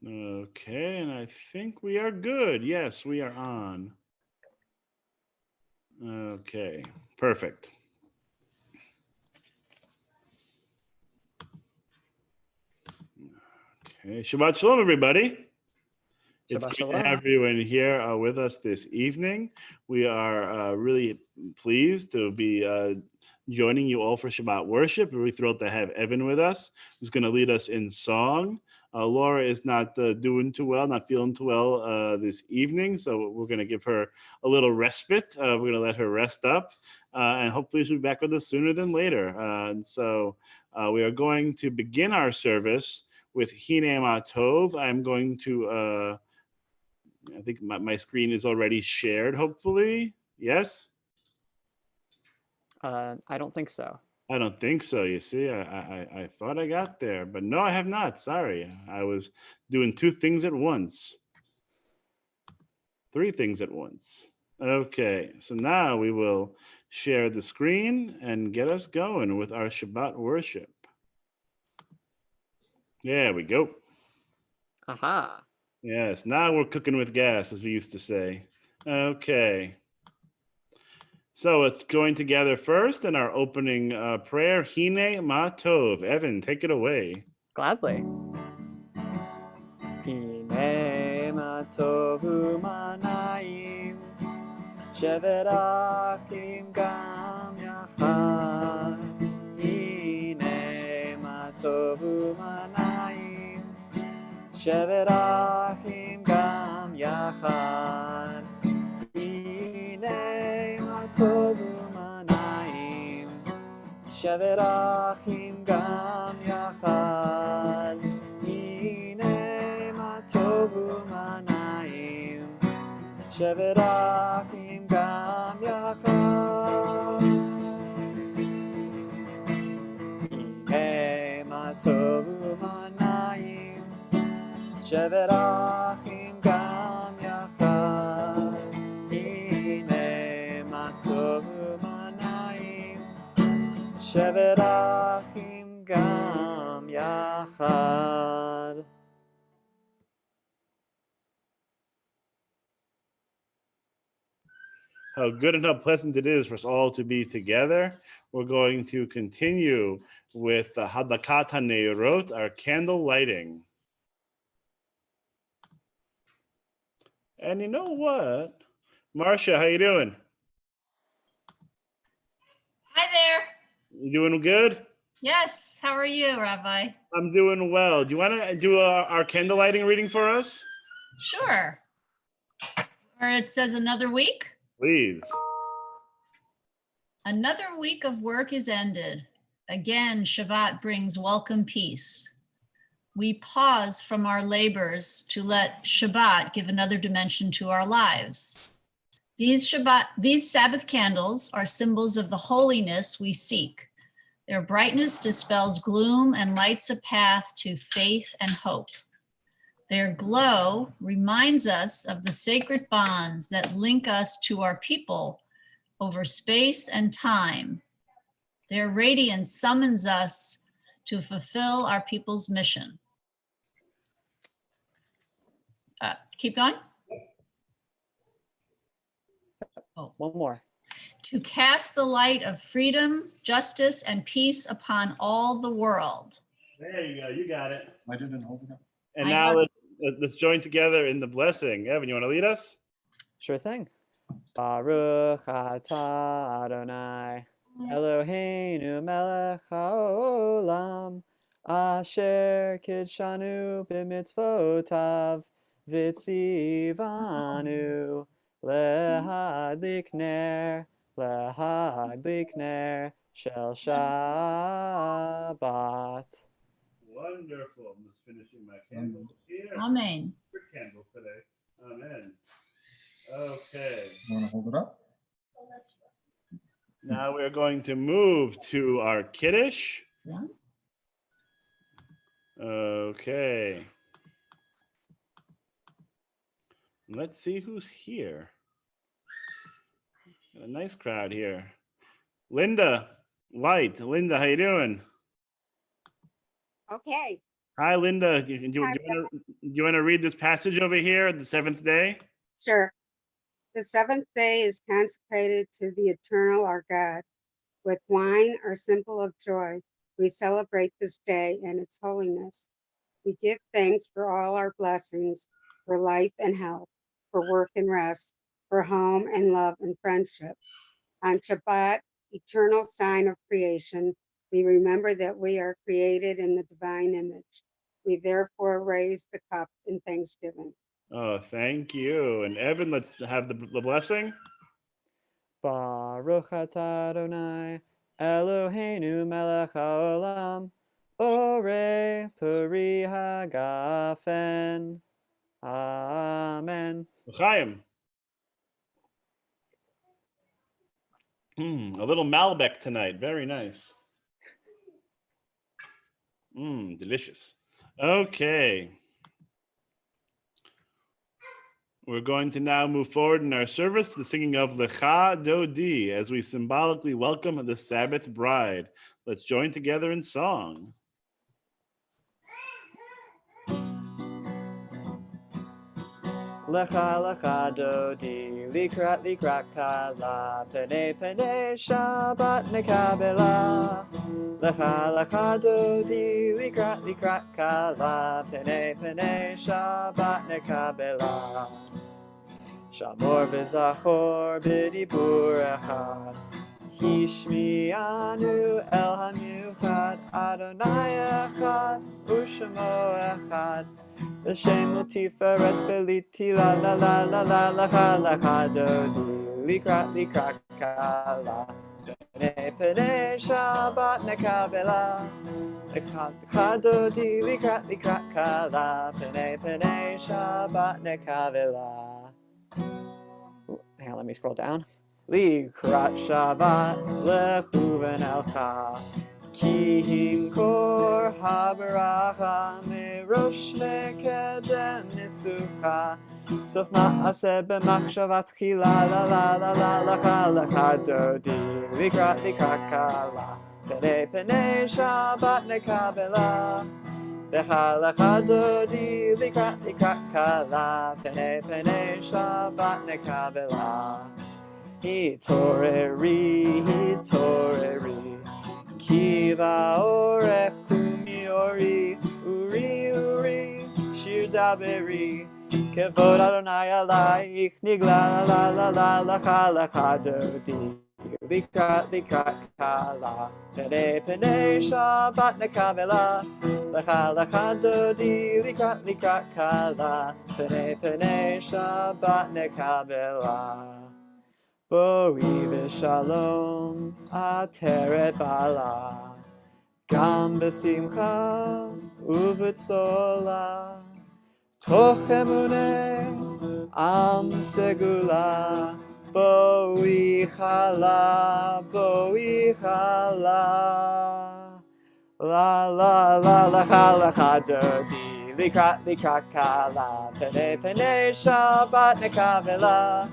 Okay, and I think we are good. Yes, we are on. Okay, perfect. Okay, Shabbat Shalom, everybody. It's Shabbat great to have Shalom. everyone here with us this evening. We are really pleased to be joining you all for Shabbat worship. We're really thrilled to have Evan with us, who's going to lead us in song. Laura is not doing too well, not feeling too well this evening, so we're going to give her a little respite. We're going to let her rest up, and hopefully she'll be back with us sooner than later. And so we are going to begin our service with Hine Ma Tov. I'm going to I think my screen is already shared, hopefully. Yes? I don't think so. I don't think so. You see, I thought I got there, but no, I have not. Sorry. I was doing two things at once, three things at once. Okay, so now we will share the screen and get us going with our Shabbat worship. There we go. Aha. Yes, now we're cooking with gas, as we used to say. Okay. So let's join together first in our opening prayer. Hine Ma Tov. Evan, take it away. Gladly. Hine ma tovu manayim, shevet achim gam yachad. Hine ma tovu manayim, shevet achim gam yachad. Hine ma tovu manayim, shevet achim gam yachad. Tovu manayim, shevet achim gam yachad. Hine ma tovu manayim, shevet achim gam yachad. Hine ma tovu manayim, shevet achim gam yachad. How good and how pleasant it is for us all to be together. We're going to continue with the Hadlakat HaNeirot, our candle lighting. And you know what? Marcia, how you doing? Hi there. You doing good? Yes. How are you, Rabbi? I'm doing well. Do you want to do our candle lighting reading for us? Sure. Or it says another week. Please. Another week of work is ended. Again, Shabbat brings welcome peace. We pause from our labors to let Shabbat give another dimension to our lives. These Sabbath candles are symbols of the holiness we seek. Their brightness dispels gloom and lights a path to faith and hope. Their glow reminds us of the sacred bonds that link us to our people over space and time. Their radiance summons us to fulfill our people's mission. Keep going. Oh, one more. To cast the light of freedom, justice, and peace upon all the world. There you go. You got it. I didn't hold it up. And now let's join together in the blessing. Evan, you want to lead us? Sure thing. Baruch atah Adonai, Eloheinu melech haolam, asher kidshanu b'mitzvotav, v'tzivanu lehadlik ner shel Shabbat. Wonderful. I'm just finishing my candles here. Amen. Quick candles today. Amen. Okay. You want to hold it up? Now we're going to move to our Kiddush. Yeah. Okay. Let's see who's here. Got a nice crowd here. Linda White. Linda, how you doing? Okay. Hi, Linda. Do you want to read this passage over here, the seventh day? Sure. The seventh day is consecrated to the eternal, our God. With wine, our symbol of joy, we celebrate this day and its holiness. We give thanks for all our blessings, for life and health, for work and rest, for home and love and friendship. On Shabbat, eternal sign of creation, we remember that we are created in the divine image. We therefore raise the cup in thanksgiving. Oh, thank you. And Evan, let's have the blessing. Baruch atah Adonai, Eloheinu melech haolam, Orei peri hagafen. Amen. Chaim. A little Malbec tonight. Very nice. Delicious. Okay. We're going to now move forward in our service to the singing of Lecha Dodi as we symbolically welcome the Sabbath bride. Let's join together in song. Lecha lecha dodi, likrat kala, pene pene Shabbat nekabela. Lecha lecha dodi, likrat kala, pene pene Shabbat nekabela. Shamor v'zachor b'dibur echad, Hishmi'anu el hamiuchad, Adonai echad, u'shemo echad. L'shem u'tiferet v'liti la la la la la lecha lecha dodi, likrat kala, pene pene Shabbat nekabela. Lecha dodi, likrat kala, pene pene Shabbat nekabela. Hang on, let me scroll down. Likrat Shabbat lechuven elcha, ki hinkor habaracha merosh mekedem nisucha. Sof ma'aseh b'machshavat tchila la la la la lecha dodi, likrat kala, pene pene Shabbat nekabela. Lecha dodi, likrat kala, pene pene Shabbat nekabela. Hitoreri, kiva orech kumiori, uri, shir daberi, kevod Adonai alaich, nigla la la la lecha dodi, likrat kala, pene pene Shabbat nekabela. Lecha dodi, likrat kala, pene pene Shabbat nekabela. Boi v'shalom, ateret bala, gam b'simcha u'v'tzola, toch emuneh am segula, boi chala. La la la lecha dodi, likrat kala, pene pene Shabbat nekabela.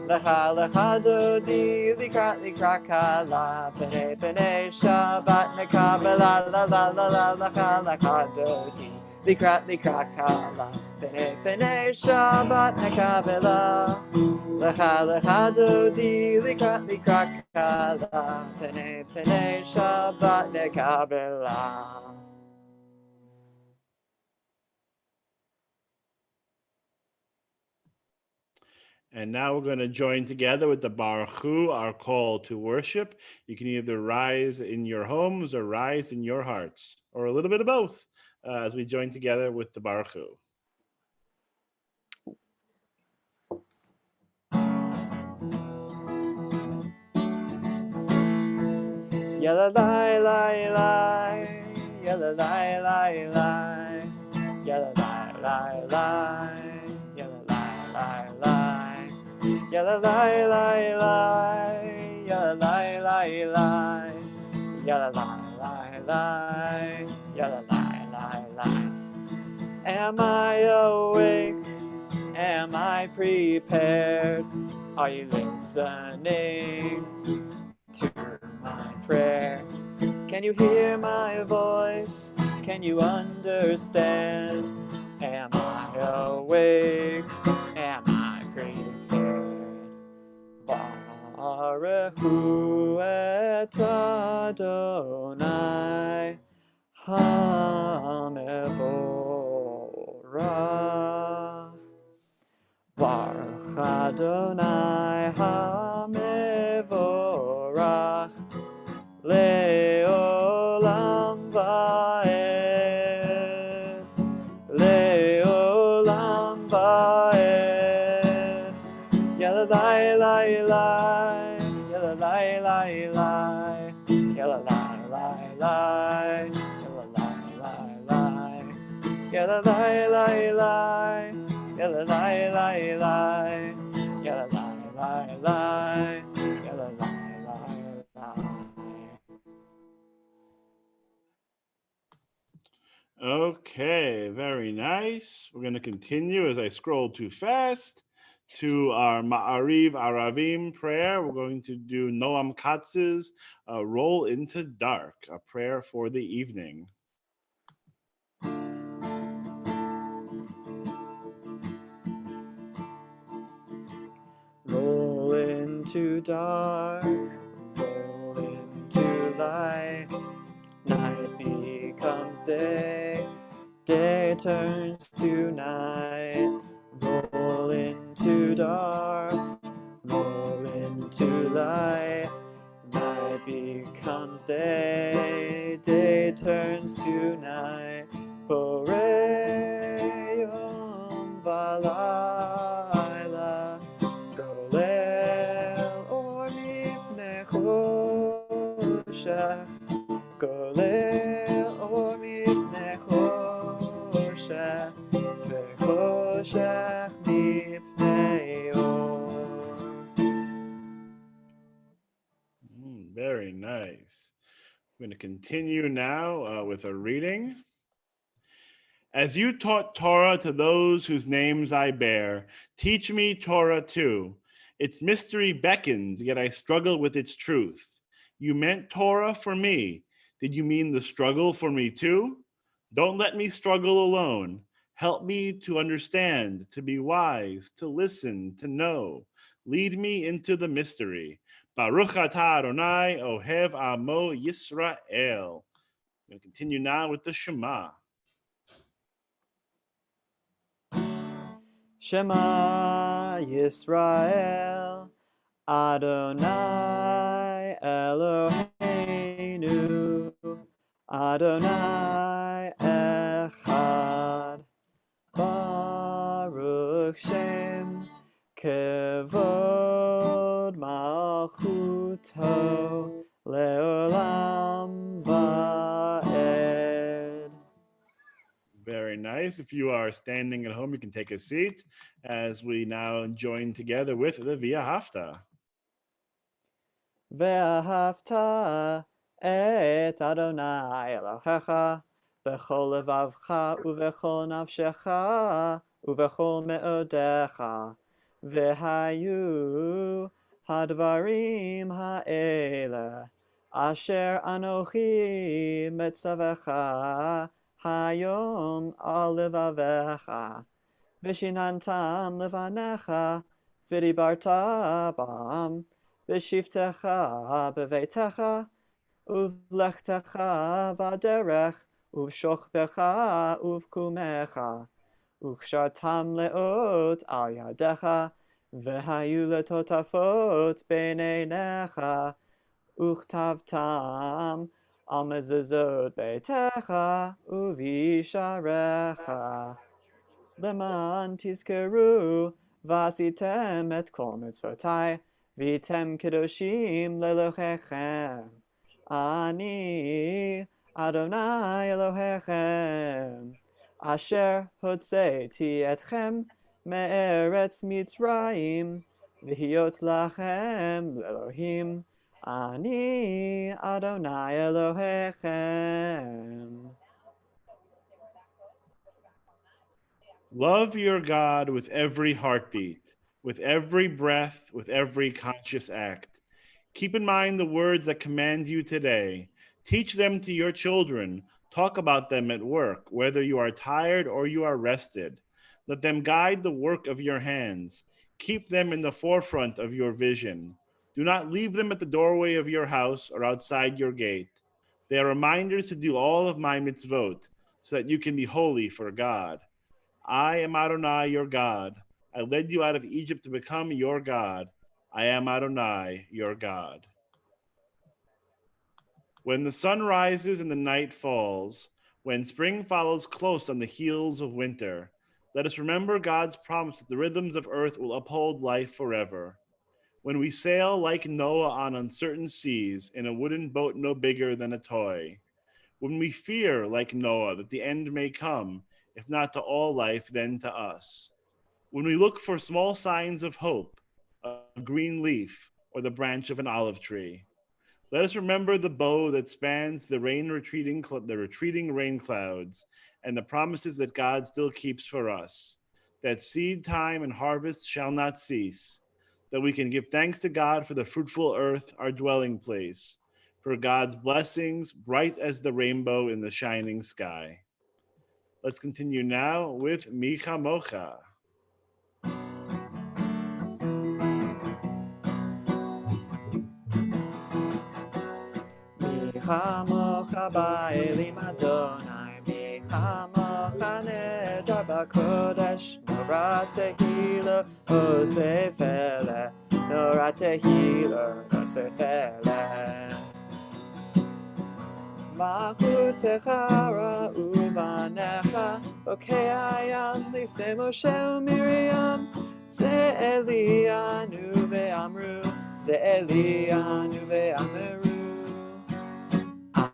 Lecha dodi, likrat kala, pene pene Shabbat nekabela. La la la la lecha dodi, likrat kala, pene pene Shabbat nekabela. Lecha dodi, likrat kala, pene pene Shabbat nekabela. And now we're going to join together with the Baruch Hu, our call to worship. You can either rise in your homes or rise in your hearts, or a little bit of both, as we join together with the Baruch Hu. Yalla lai lai lai, yalla lai lai lai, yalla lai lai lai, yalla lai lai lai, yalla lai lai lai, yalla lai lai lai, yalla lai lai lai, yalla lai lai lai. Am I awake? Am I prepared? Are you listening to my prayer? Can you hear my voice? can you understand? Am I awake? Am I prepared? Baruch Hu et Adonai HaMevorach. Baruch Adonai HaMevorach Le'olam va'ed. Le'olam va'ed. Yalalai lai lai. Yalalai lai lai. Yalalai lai lai. Yalalai lai lai. Yalalai lai lai. Yalalai lai lai. Yalalai lai lai. Yalalai lai lai. Okay, very nice. We're going to continue as I scroll too fast to our Ma'ariv Aravim prayer. We're going to do Noam Katz's Roll into Dark, a prayer for the evening. Roll into dark, roll into light. Night becomes day, day turns to night. Roll into dark, roll into light. Night becomes day, day turns to night. Borei yom v'layla, golel or mipnei choshech. Golel or mipnei choshech, v'choshech mipnei or. Very nice. I'm going to continue now with a reading. As you taught Torah to those whose names I bear, teach me Torah too. Its mystery beckons, yet I struggle with its truth. You meant Torah for me. Did you mean the struggle for me too? Don't let me struggle alone. Help me to understand, to be wise, to listen, to know. Lead me into the mystery. Baruch atah Adonai ohev amo Yisrael. We'll continue now with the Shema. Shema Yisrael, Adonai Eloheinu, Adonai Echad, Baruch Shem, Kevod Malchuto, Leolam Va'ed. Very nice. If you are standing at home, you can take a seat as we now join together with the V'ahavta. Ve'ahavta et Adonai Elohecha b'chol levavcha u'v'chol nafshecha u'v'chol me'odecha v'hayu hadvarim ha'ele asher anochi metzavecha hayom al levavecha v'shinantam levanecha v'dibarta bam V'shivtecha b'veitecha, uv'lechtecha v'derech, uv'shochbecha uv'kumecha, uv'kshartam leot al yadecha, v'hayu letotafot b'neinecha, uchtavtam al mezuzot beitecha, uv'isharecha. Leman tizkeru, v'asitem et kol mitzvotai, Vitem kedoshim lelohechem. Ani Adonai Elohechem. Asher hotzeti etchem me'eretz Mitzrayim. V'hiot lachem lelohim. Ani Adonai Elohechem. Love your God with every heartbeat, with every breath, with every conscious act. Keep in mind the words that command you today. Teach them to your children. Talk about them at work, whether you are tired or you are rested. Let them guide the work of your hands. Keep them in the forefront of your vision. Do not leave them at the doorway of your house or outside your gate. They are reminders to do all of my mitzvot, so that you can be holy for God. I am Adonai, your God. I led you out of Egypt to become your God. I am Adonai, your God. When the sun rises and the night falls, when spring follows close on the heels of winter, let us remember God's promise that the rhythms of earth will uphold life forever. When we sail like Noah on uncertain seas in a wooden boat no bigger than a toy. When we fear like Noah that the end may come, if not to all life, then to us. When we look for small signs of hope, a green leaf or the branch of an olive tree. Let us remember the bow that spans the retreating rain clouds, and the promises that God still keeps for us, that seed time and harvest shall not cease, that we can give thanks to God for the fruitful earth, our dwelling place, for God's blessings bright as the rainbow in the shining sky. Let's continue now with Micha Mocha. Michamocha ba'elim Adonai, Michamocha nedar b'kodesh, Nora tehila osefele, Nora tehila osefele. Machutecha ra'uvanecha, bokei hayam lifnei Moshe u'Miriam, ze Elianu ve'amru, ze Elianu ve'amru.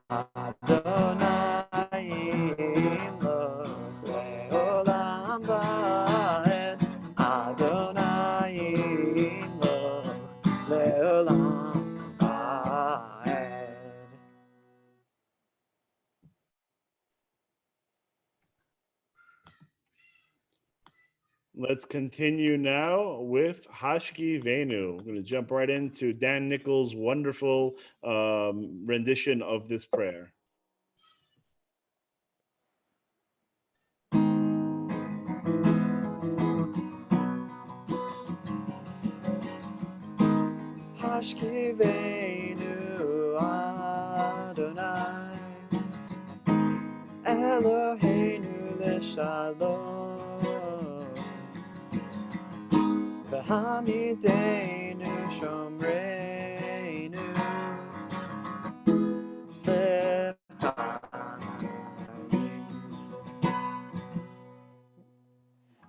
Adonai imloch le'olam va'ed, Adonai imloch le'olam va'ed. Let's continue now with Hashki Venu. We're going to jump right into Dan Nichols' wonderful rendition of this prayer. Hashkivenu Adonai Eloheinu leshalom V'hamidenu shomreinu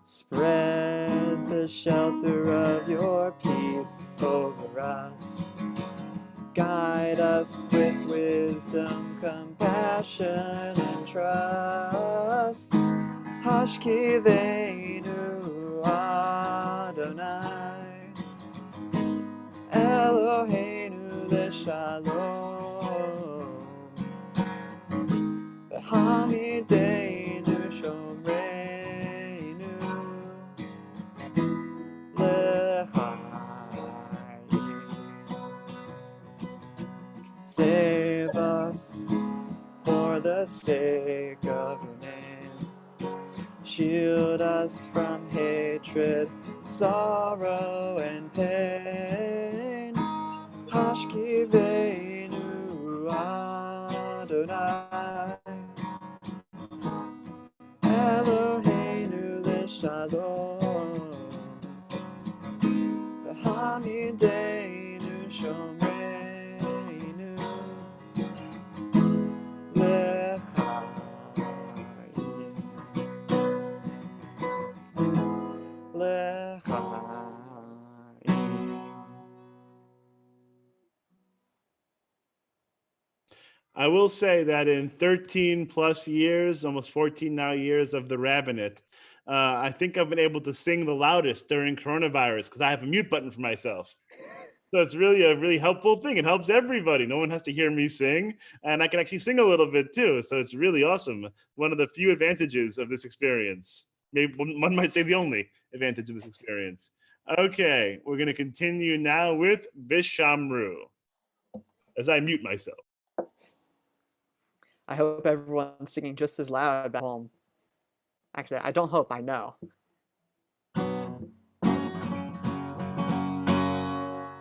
Spread the shelter of your peace over us. Guide us with wisdom, compassion, and trust. Hashkivenu Adonai Eloheinu leshalom V'hamidenu shomreinu l'chaim. Save us for the sake of your name. Shield us from hatred, sorrow, and pain. Hashkivenu Adonai Eloheinu leshalom V'hamidenu shomreinu I will say that in 13 plus years, almost 14 now years of the rabbinate, I think I've been able to sing the loudest during coronavirus because I have a mute button for myself. So it's really a really helpful thing. It helps everybody. No one has to hear me sing, and I can actually sing a little bit too. So it's really awesome. One of the few advantages of this experience. Maybe one might say the only advantage of this experience. Okay, we're going to continue now with Vishamru as I mute myself. I hope everyone's singing just as loud back home. Actually, I don't hope, I know.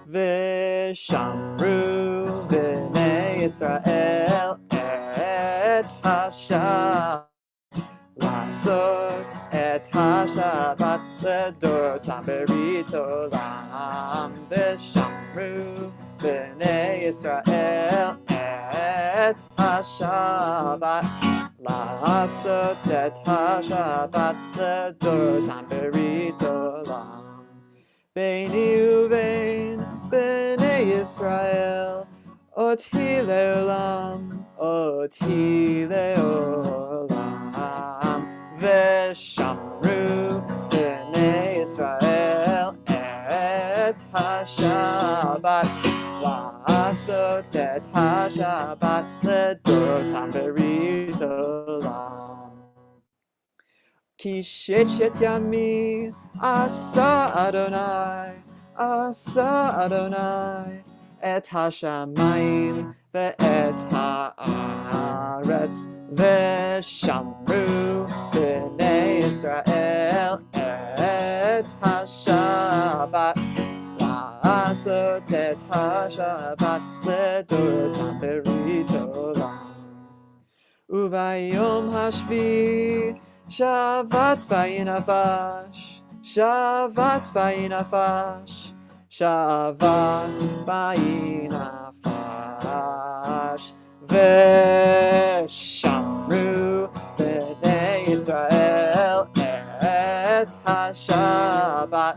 V'shamru v'nei Yisrael et Hashem לעשות את השבת לדורתם ברית עולם ושמרו בני ישראל את השבת לעשות את השבת לדורתם ברית עולם ביני ובין בני ישראל אותי לעולם אותי לעולם ושמרו בני ישראל את השבת לעשות את השבת לדורתם ברית עולם כי ששת ימים עשה אדוני את השמיים ואת הארץ ושמרו בני ישראל את השבת לעשות את השבת לדורתם ברית עולם וביום השביעי שבת וינפש שבת וינפש שבת וינפש ושמרו בני ישראל את השבת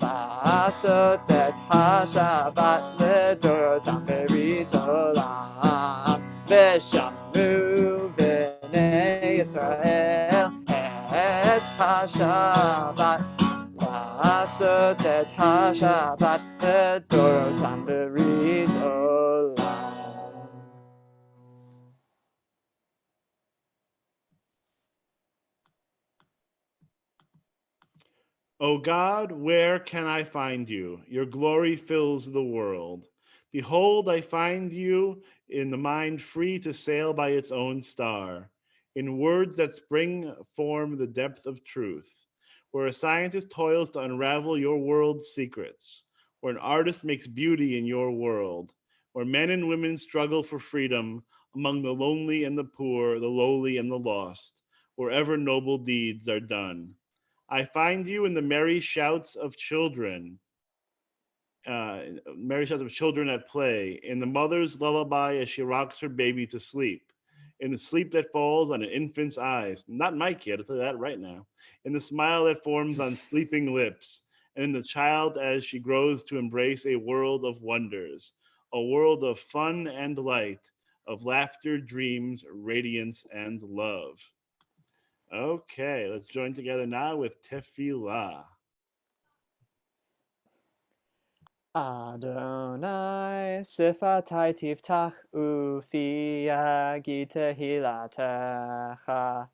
לעשות את השבת לדורתם ברית עולם ושמרו בני ישראל את השבת לעשות את השבת לדורתם ברית עולם O God, where can I find you? Your glory fills the world. Behold, I find you in the mind free to sail by its own star, in words that spring form the depth of truth, where a scientist toils to unravel your world's secrets, where an artist makes beauty in your world, where men and women struggle for freedom among the lonely and the poor, the lowly and the lost, wherever noble deeds are done. I find you in the merry shouts of children, at play, in the mother's lullaby as she rocks her baby to sleep, in the sleep that falls on an infant's eyes. Not my kid, I'll tell you that right now. In the smile that forms on sleeping lips, and in the child as she grows to embrace a world of wonders, a world of fun and light, of laughter, dreams, radiance, and love. Okay, let's join together now with Tefillah. Adonai sifatai tiftach ufi yagi tehilatecha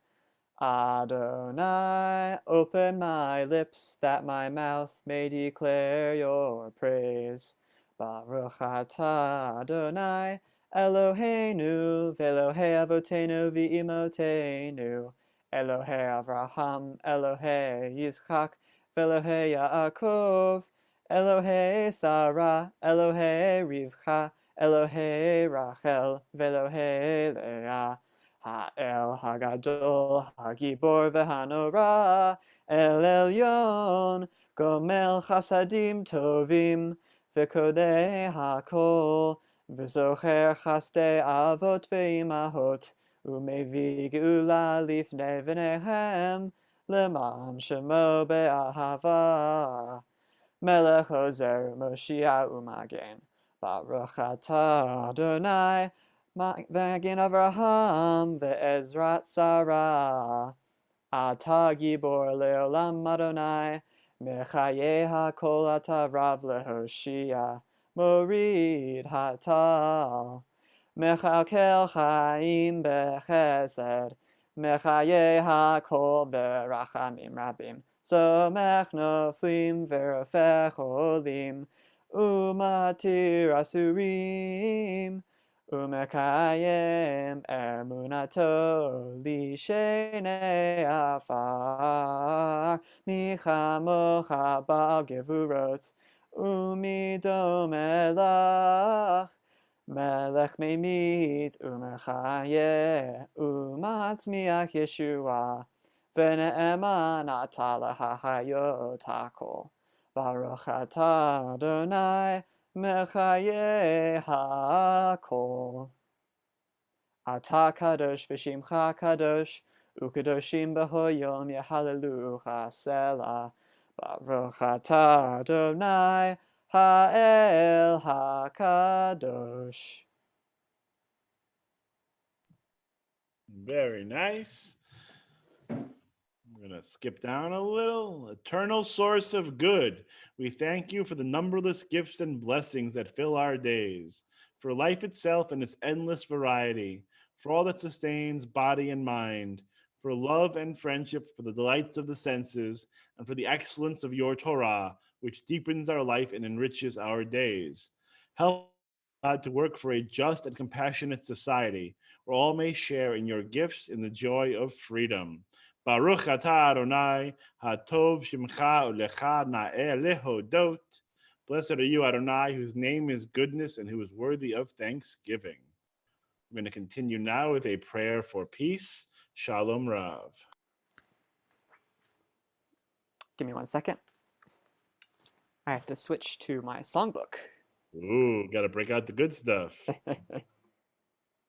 Adonai, open my lips that my mouth may declare your praise. Baruch atah Adonai, Eloheinu, v'Elohei avotenu v'imotenu, Elohei Avraham, Elohei Yitzchak, v'Elohei Yaakov, Elohei Sarah, Elohei Rivka, Elohei Rachel, v'Elohei Leah. Ha'el Hagadol, Hagibor v'Hanora, El Elyon, Gomel Chasadim Tovim, V'Kodei HaKol, V'Zocher Chasdei Avot v'Imahot, U'Mevi Geula Lifnei V'Nehem, Leman Shemo Be'ahava, Melech Ozer Moshiach U'Magen, Baruch atah Adonai, Magen Avraham ve'Ezrat Sarah. Ata gibor leolam Adonai, mechaye hakol ata rav lehoshia, morid hatal. Mechakel chaim bechesed, mechaye hakol berachamim rabim. Somech noflim verofech olim, umatir asurim. Umekayem emunato lishene afar michamocha bal gevurot umidom elach melech memit umechaye umatzmiach Yeshua v'ne'eman ata lahayot hakol Baruch atah Adonai Mechaye hakol. Ata kadosh v'shimcha kadosh, ukadoshim b'hoyom yehalelucha selah. Baruch atah Adonai ha'el hakadosh. Very nice. I'm going to skip down a little. Eternal source of good, we thank you for the numberless gifts and blessings that fill our days, for life itself and its endless variety, for all that sustains body and mind, for love and friendship, for the delights of the senses, and for the excellence of your Torah, which deepens our life and enriches our days. Help God to work for a just and compassionate society, where all may share in your gifts in the joy of freedom. Baruch atah Adonai, hatov shimcha ulecha na'eh lehodot. Blessed are you, Adonai, whose name is goodness and who is worthy of thanksgiving. We're going to continue now with a prayer for peace. Shalom Rav. Give me 1 second. I have to switch to my songbook. Ooh, got to break out the good stuff.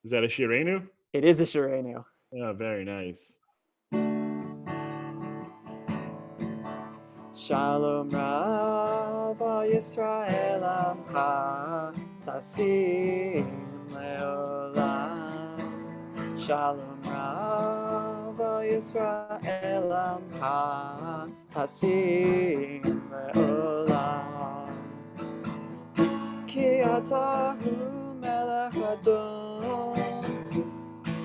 Is that a Shirenu? It is a Shirenu. Oh, very nice. Shalom Rav al Yisrael Amcha Tasim Leolam. Shalom Rav al Yisrael Amcha Tasim Leolam. Ki atahu melech Adon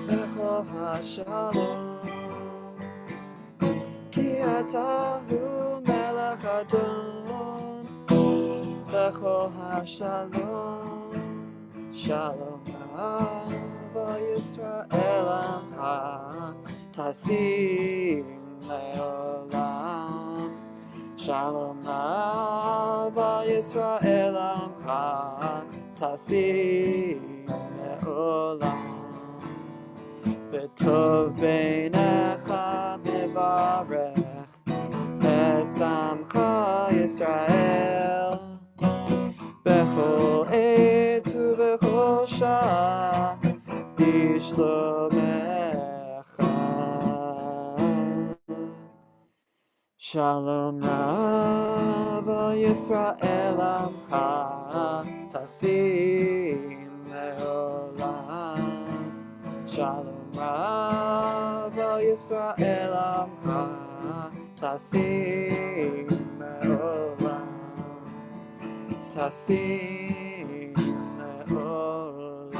Bechol HaShalom. Ki atahu melech Adon Bechol HaShalom. Shalom Rav al Yisrael Amcha Tasim Leolam. Shalom Rav al Yisrael Amcha Tasim Leolam. V'tov beinecha mevarech et amcha Yisrael bechol עת ובכל שעה בשלומך. Shalom Rav al Yisrael Amcha Tasim Leolam. Shalom Rav al Yisrael Amcha Tasim Leolam. Tasim Leolam.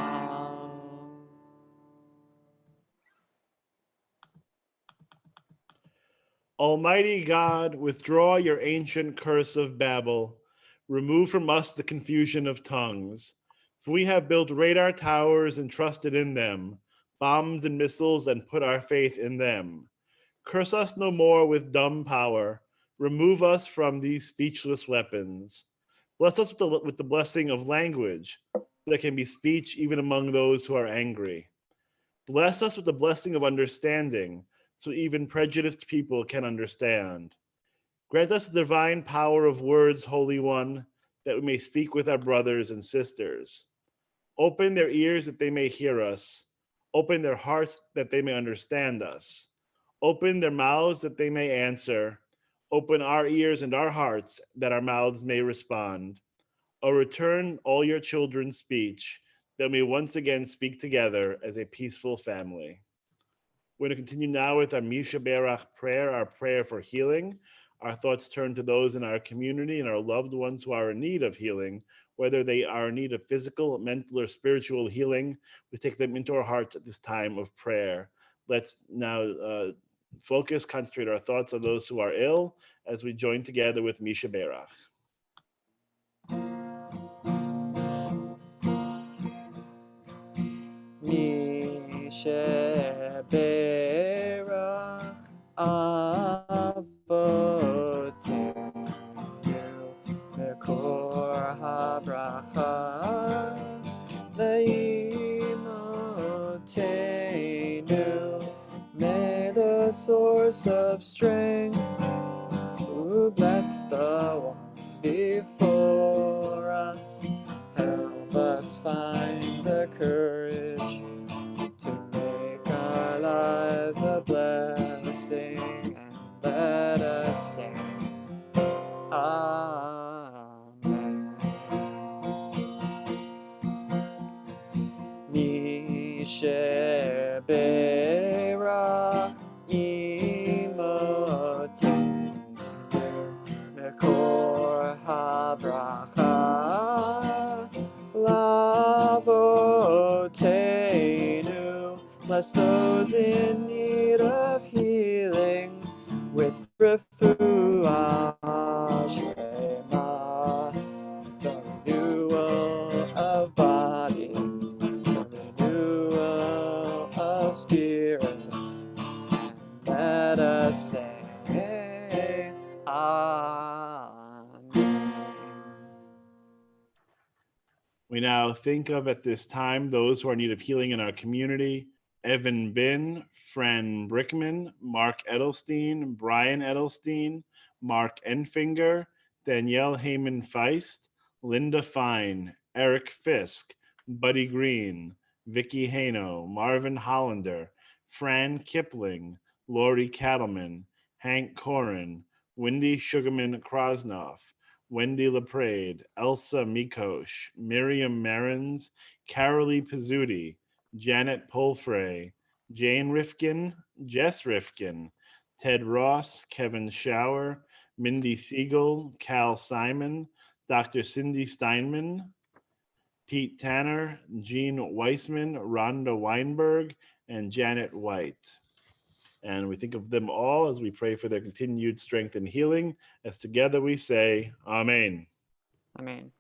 Almighty God, withdraw your ancient curse of Babel. Remove from us the confusion of tongues. For we have built radar towers and trusted in them, bombs and missiles, and put our faith in them. Curse us no more with dumb power. Remove us from these speechless weapons. Bless us with the blessing of language, so there can be speech even among those who are angry. Bless us with the blessing of understanding, so even prejudiced people can understand. Grant us the divine power of words, Holy One, that we may speak with our brothers and sisters. Open their ears that they may hear us. Open their hearts that they may understand us. Open their mouths that they may answer. Open our ears and our hearts that our mouths may respond. O return all your children's speech, that we may once again speak together as a peaceful family. We're going to continue now with our Misha Berach prayer, our prayer for healing. Our thoughts turn to those in our community and our loved ones who are in need of healing, whether they are in need of physical, mental, or spiritual healing. We take them into our hearts at this time of prayer. Let's now focus, concentrate our thoughts on those who are ill as we join together with Misha Berach. Mi sheberach avotenu mekor habracha ve'imotenu. May the source of strength who bless the ones before us help us find the courage to make our lives a blessing, and let us sing Amen. Mi sheberach imotenu mekor habracha lavotenu. Bless those in need of healing with refuah shlema, the renewal of body, the renewal of spirit, and let us say Amen. We now think of at this time those who are in need of healing in our community: Evan Bin, Fran Brickman, Mark Edelstein, Brian Edelstein, Mark Enfinger, Danielle Heyman Feist, Linda Fine, Eric Fisk, Buddy Green, Vicky Hano, Marvin Hollander, Fran Kipling, Lori Cattleman, Hank Corin, Wendy Sugarman Krosnoff, Wendy LaPrade, Elsa Mikosh, Miriam Marins, Carolee Pizzuti, Janet Polfrey, Jane Rifkin, Jess Rifkin, Ted Ross, Kevin Shower, Mindy Siegel, Cal Simon, Dr. Cindy Steinman, Pete Tanner, Jean Weissman, Rhonda Weinberg, and Janet White. And we think of them all as we pray for their continued strength and healing, as together we say, Amen. Amen.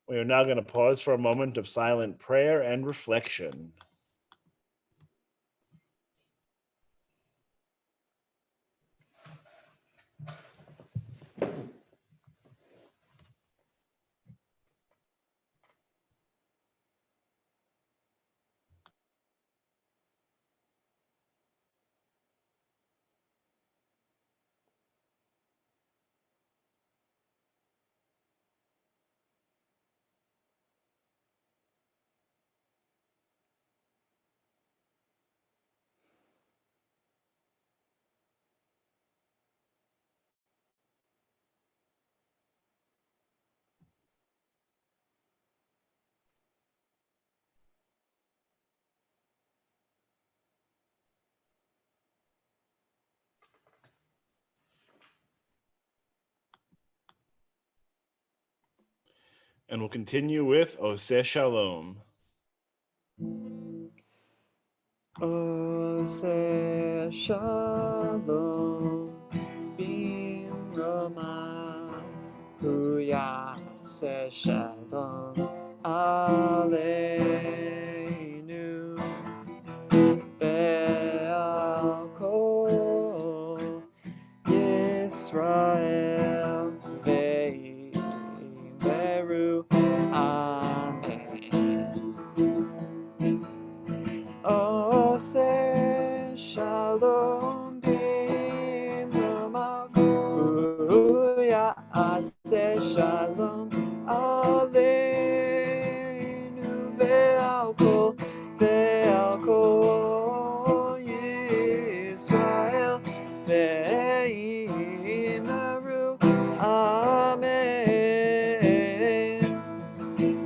We are now going to pause for a moment of silent prayer and reflection. And we'll continue with Oseh Shalom. Oseh Shalom Bimromav Hu Yaseh Shalom Aleinu Ve'al Kol Yisrael Ve'imeru Amen. Oseh Shalom Bimromav Hu Yaseh Shalom Aleinu Ve'al Kol Yisrael Ve'imeru Amen.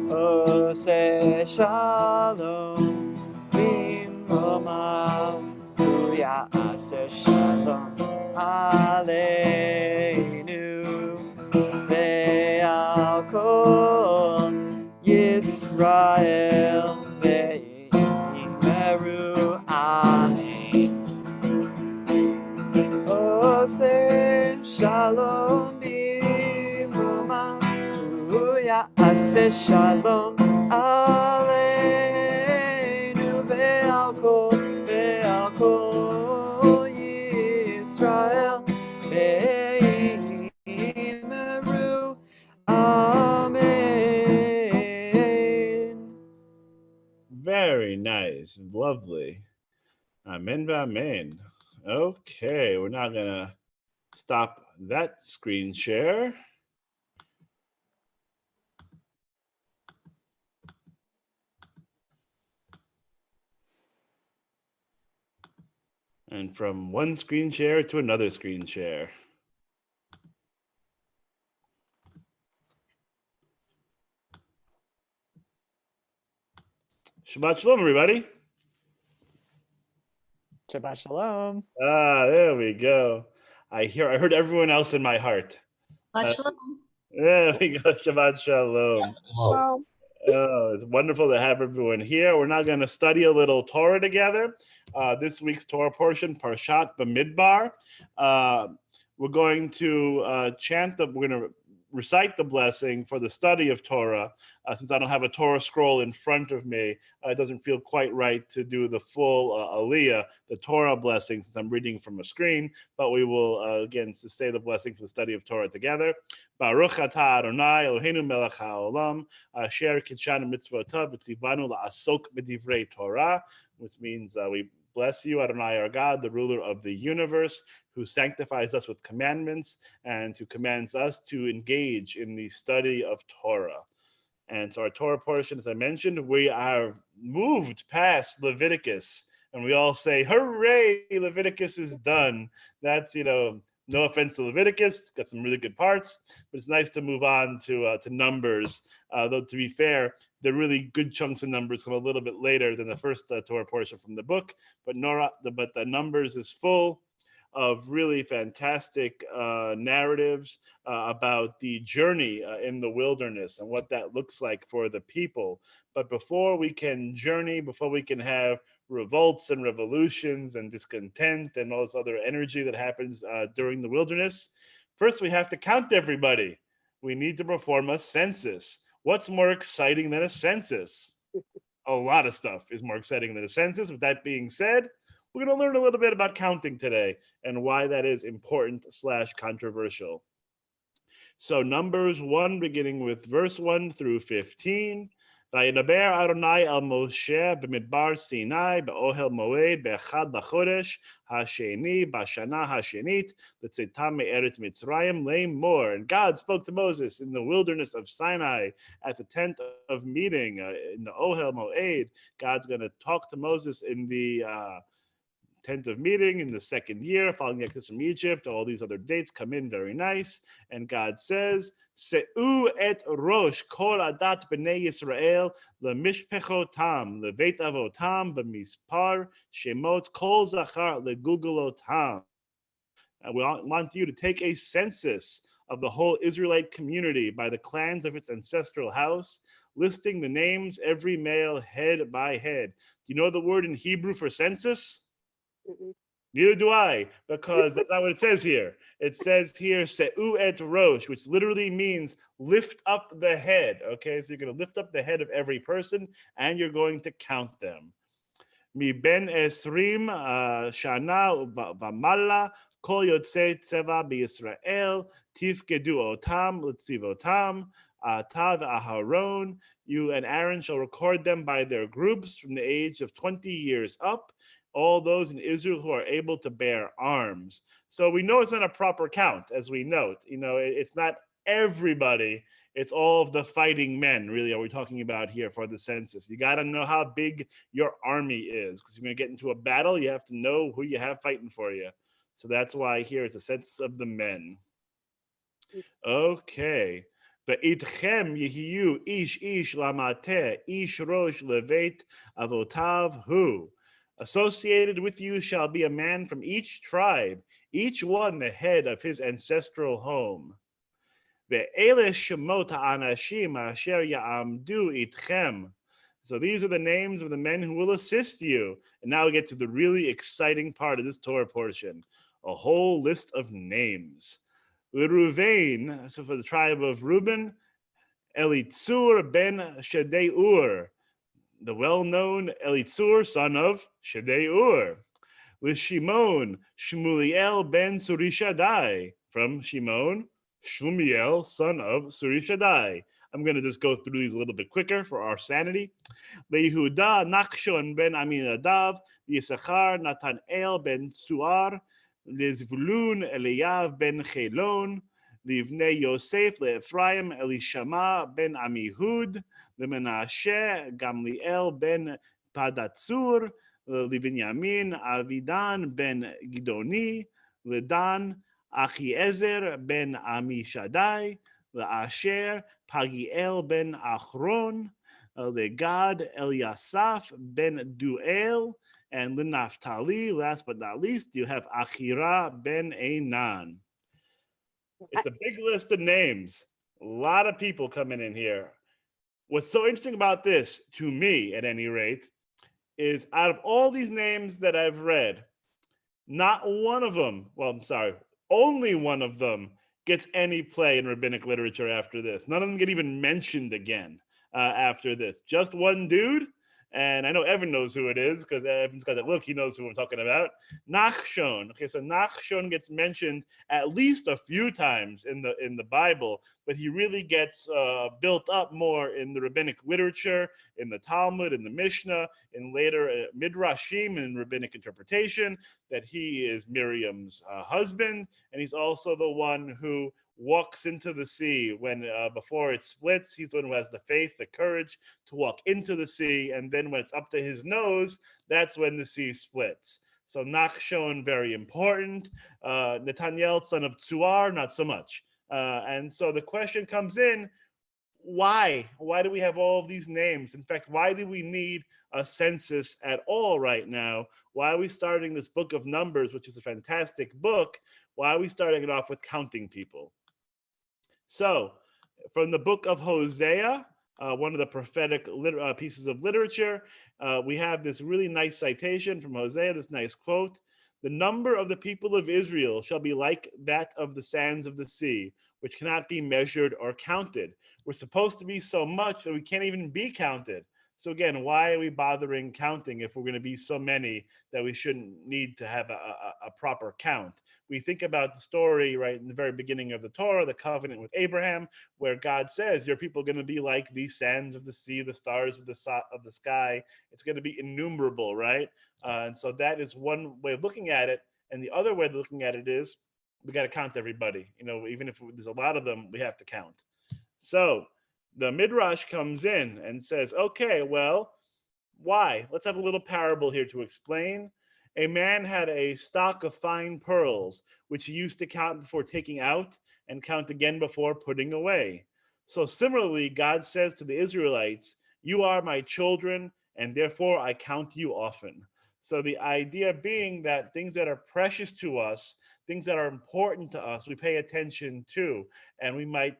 Oseh Shalom Bimromav Hu Yaseh Shalom Aleinu Ve'al Kol Yisrael Ve'imeru Amen. Oseh Shalom Bimromav Hu Yaseh Shalom Aleinu Very nice. Lovely. Amen. Amen. Okay, we're now going to stop that screen share. And from one screen share to another screen share. Shabbat Shalom, everybody. Shabbat Shalom. There we go. I heard everyone else in my heart. Shalom. There we go. Shabbat Shalom. Well, Oh, it's wonderful to have everyone here. We're now going to study a little Torah together. This week's Torah portion, Parshat Bamidbar. We're going to we're going to recite the blessing for the study of Torah. Since I don't have a Torah scroll in front of me, it doesn't feel quite right to do the full Aliyah, the Torah blessing, since I'm reading from a screen. But we will, again, to say the blessing for the study of Torah together. Baruch atah Adonai Eloheinu melech haolam, asher kitshanu mitzvotav v'tzivanu la'asok b'divrei Torah, which means we bless you, Adonai, our God, the ruler of the universe, who sanctifies us with commandments and who commands us to engage in the study of Torah. And so our Torah portion, as I mentioned, we are moved past Leviticus, and we all say, hooray, Leviticus is done. That's, no offense to Leviticus, got some really good parts, but it's nice to move on to Numbers. Though to be fair, the really good chunks of Numbers come a little bit later than the first Torah portion from the book. But the Numbers is full of really fantastic narratives about the journey in the wilderness and what that looks like for the people. But before we can journey, before we can have revolts and revolutions and discontent and all this other energy that happens during the wilderness, first we have to count everybody. We need to perform a census. What's more exciting than a census? A lot of stuff is more exciting than a census. With that being said, we're going to learn a little bit about counting today and why that is important / controversial. So Numbers 1, beginning with verse 1 through 15. Vayidaber Adonai el Moshe b'midbar Sinai b'ohel moed be'echad b'chodesh hasheni b'shana hashenit l'tzetam me'eretz Mitzrayim le'mor. And God spoke to Moses in the wilderness of Sinai at the tent of meeting in the Ohel Moed. God's going to talk to Moses in the tent of meeting in the second year following the exodus from Egypt. All these other dates come in very nice. And God says, Se'u et rosh kol adat b'nei Yisrael lemishpechotam leveit avotam b'mispar shemot kol zachar legugulotam. And we want you to take a census of the whole Israelite community by the clans of its ancestral house, listing the names, every male head by head. Do you know the word in Hebrew for census? Neither do I, because that's not what it says here. It says here, Se'u et rosh, which literally means lift up the head. Okay, so you're going to lift up the head of every person, and you're going to count them. Mi ben esrim shana v'mala kol yotzei tzeva b'Yisrael tifkedu otam l'tzivotam ata v'Aharon. You and Aaron shall record them by their groups from the age of 20 years up, all those in Israel who are able to bear arms. So we know it's not a proper count, as we note. It's not everybody. It's all of the fighting men, really, are we talking about here for the census. You got to know how big your army is, because you're going to get into a battle. You have to know who you have fighting for you. So that's why here it's a census of the men. Okay. Ve'itchem yehiyu ish lamateh ish rosh leveit avotav hu. Associated with you shall be a man from each tribe, each one the head of his ancestral home. Ve'ele shemot ha'anashim asher ya'amdu itchem. So these are the names of the men who will assist you. And now we get to the really exciting part of this Torah portion, a whole list of names. L'Ruvain, so for the tribe of Reuben, Elitzur ben Shedeur, the well-known Elitzur, son of Shedeur. L'Shimon, Shmuliel ben Surishadai. From Shimon, Shmuliel, son of Surishadai. I'm going to just go through these a little bit quicker for our sanity. Leyehuda, Nachshon ben Aminadav, Yisachar, Nathanael ben Suar, Lezvulun, Eliyav ben Chelon, Livnei Yosef, Le'Ephraim, Elishama ben Amihud, Lemenashe, Gamliel ben Padatsur, Levinyamin, Avidan ben Gidoni, Ledan, Achiezer ben Amishadai, Le'Asher, Pagiel ben Achron, Legad, Eliasaph ben Duel, and Naphtali. Last but not least, you have Achira ben Einan. It's a big list of names. A lot of people coming in here. What's so interesting about this, to me at any rate, is out of all these names that I've read, not one of them, well, I'm sorry, only one of them gets any play in rabbinic literature after this. None of them get even mentioned again after this. Just one dude, and I know Evan knows who it is because Evan's got that look. He knows who I'm talking about. Nachshon. Okay, so Nachshon gets mentioned at least a few times in the Bible, but he really gets built up more in the rabbinic literature, in the Talmud, in the Mishnah, in later Midrashim and rabbinic interpretation, that he is Miriam's husband, and he's also the one who walks into the sea when before it splits. He's the one who has the faith, the courage to walk into the sea, and then when it's up to his nose, that's when the sea splits. So Nachshon, very important. Nathaniel, son of Tzuar, not so much. And so the question comes in, why? Why do we have all of these names? In fact, why do we need a census at all right now? Why are we starting this book of Numbers, which is a fantastic book? Why are we starting it off with counting people? So from the book of Hosea, one of the prophetic pieces of literature, we have this really nice citation from Hosea, this nice quote. The number of the people of Israel shall be like that of the sands of the sea, which cannot be measured or counted. We're supposed to be so much that we can't even be counted. So again, why are we bothering counting if we're going to be so many that we shouldn't need to have a proper count? We think about the story right in the very beginning of the Torah, the covenant with Abraham, where God says, your people are going to be like the sands of the sea, the stars of the sky. It's going to be innumerable, right? And so that is one way of looking at it. And the other way of looking at it is we got to count everybody. You know, even if there's a lot of them, we have to count. So the Midrash comes in and says, okay, well, why? Let's have a little parable here to explain. A man had a stock of fine pearls, which he used to count before taking out and count again before putting away. So similarly, God says to the Israelites, you are my children, and therefore I count you often. So the idea being that things that are precious to us, things that are important to us, we pay attention to, and we might,